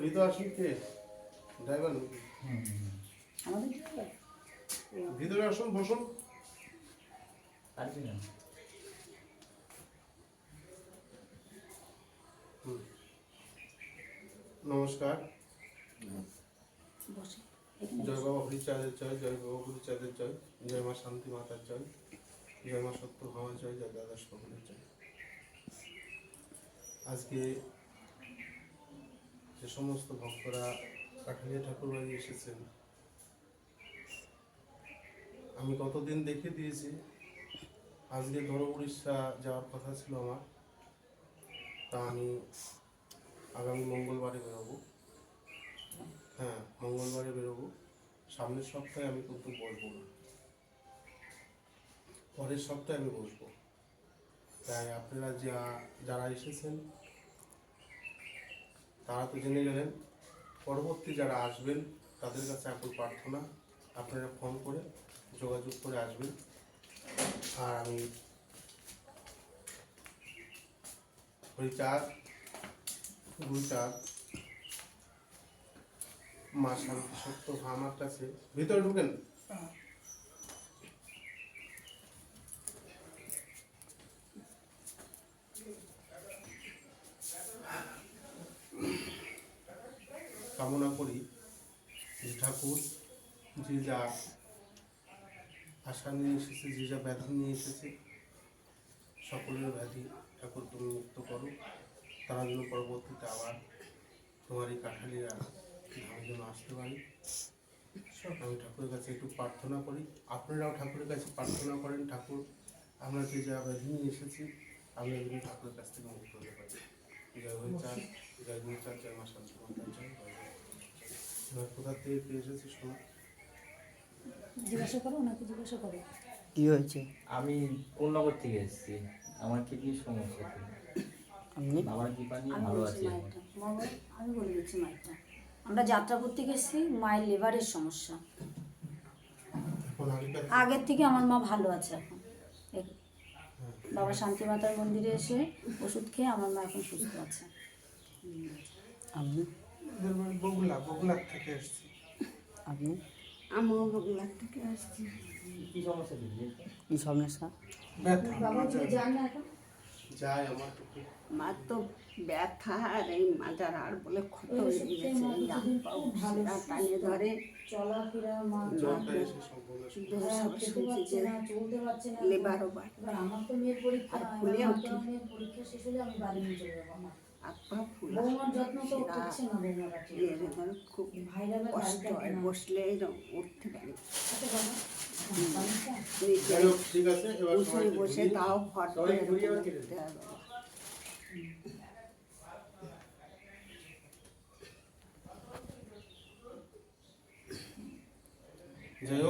ভিতরে আসুন কে ড্রাইভার নাকি? আমাদের ভিতরে আসুন, বসুন। পারবি না। নমস্কার। বসে জয় বাবা হরিচাঁদের জয়, জয় বাবা হরিচাঁদের জয়, জয় মা শান্তি মাতার জয়, জয় মা সত্য ভামার জয়, জয় দাদা সকলের জয়। আজকে যে সমস্ত ভক্তরা কাঠালিয়া ঠাকুর বাড়ি এসেছেন, আমি কতদিন দেখে দিয়েছি। আজকে ধরো উড়িষ্যা যাওয়ার কথা ছিল আমার, তা আমি আগামী মঙ্গলবারে বেরোবো। হ্যাঁ, মঙ্গলবারে বেরোবো। সামনের সপ্তাহে আমি কিন্তু বসবো না, পরের সপ্তাহে আমি বসবো। তাই আপনারা যারা এসেছেন তারা তো জেনে গেলেন। পরবর্তী যারা আসবেন তাদের কাছে এখন প্রার্থনা, আপনারা ফোন করে যোগাযোগ করে আসবেন। আর আমি হরিচাঁদ, গুরুচাঁদ, মা শান্তি সত্য ভামার কাছে ভিতরে ঢুকেন। কামনা করি যে ঠাকুর যে যা আশা নিয়ে এসেছে, যে যা ব্যাধি নিয়ে এসেছে, সকলের ব্যাধি ঠাকুর তুমি মুক্ত করো। তারা যেন পরবর্তীতে আবার তোমার এই কাঠালিয়া ধামে যেন আসতে পারি। আমি ঠাকুরের কাছে একটু প্রার্থনা করি, আপনারাও ঠাকুরের কাছে প্রার্থনা করেন। ঠাকুর আমরা যে যা ব্যাধি নিয়ে এসেছি, আমরা যেন ঠাকুরের কাছ থেকে মুক্ত হতে পারি। জয় হরিচাঁদ, জয় গুরুচাঁদ, জয় মা শান্তি মাতার জয়। এবার কোথা থেকে পেয়ে এসেছি শোনো। জিজ্ঞাসা করো, ওনাকে জিজ্ঞাসা করো কি হয়েছে? আমি কোন্নগর থেকে এসেছি, আমার কিডনির সমস্যা ছিল। আপনি? বাবার কৃপা নিয়ে আমি ভালো বলছি আছি এখন। মায়েরটা বাবা, আমি বলে দিচ্ছি মায়েরটা। আমরা যাত্রা করতে গেছি, মায়ের লিভারের সমস্যা। এখন আগেকার আগের থেকে আমার মা ভালো আছে এখন। বাবা শান্তি মাতার মন্দিরে এসে ওষুধ খেয়ে আমার মা এখন সুস্থ আছে। আপনি? বগুলা থেকে এসেছি। আপনি? আমিও বগুড়ার থেকে আসছি। কি সমস্যা ছিল? কি সমস্যা? বাবা যদি যান না এখন যাই আমার টুকু আমার তো ব্যথা আর এই মাজার আর বলে ক্ষত হয়ে গেছে, এই হাত পা শিরা টানে ধরে চলাফেরা মা জ্বরটা এসে সম্পূর্ণ দেহ সব খেতে পারছে না, চলতে পারছে না। লেবারও বাড়ে, এবার আমার তো মেয়ের পরীক্ষা, আর ফুলে আমার ওঠে। তো মেয়ের পরীক্ষা শেষ হলে আমি বাড়ি নিয়ে চলে যাবো। আমার হাত পা ফুলা, বৌমার যত্ন তো শিরা করছে না বৌমারা ঠিক। এর ধরে খুব ভাইরা বা কষ্ট গাড়ি হয়, কাটে না। বসলে এরকম উঠতে পারি আচ্ছা বাবা, সমস্যা? যাই হোক, ঠিক আছে। এবার উঠে সবাইকে বসে ঘুরিয়ে তাও ফট সবাই করে ঘুরিয়ে এরকম আবার উঠতে হয় বাবা। যাই হোক।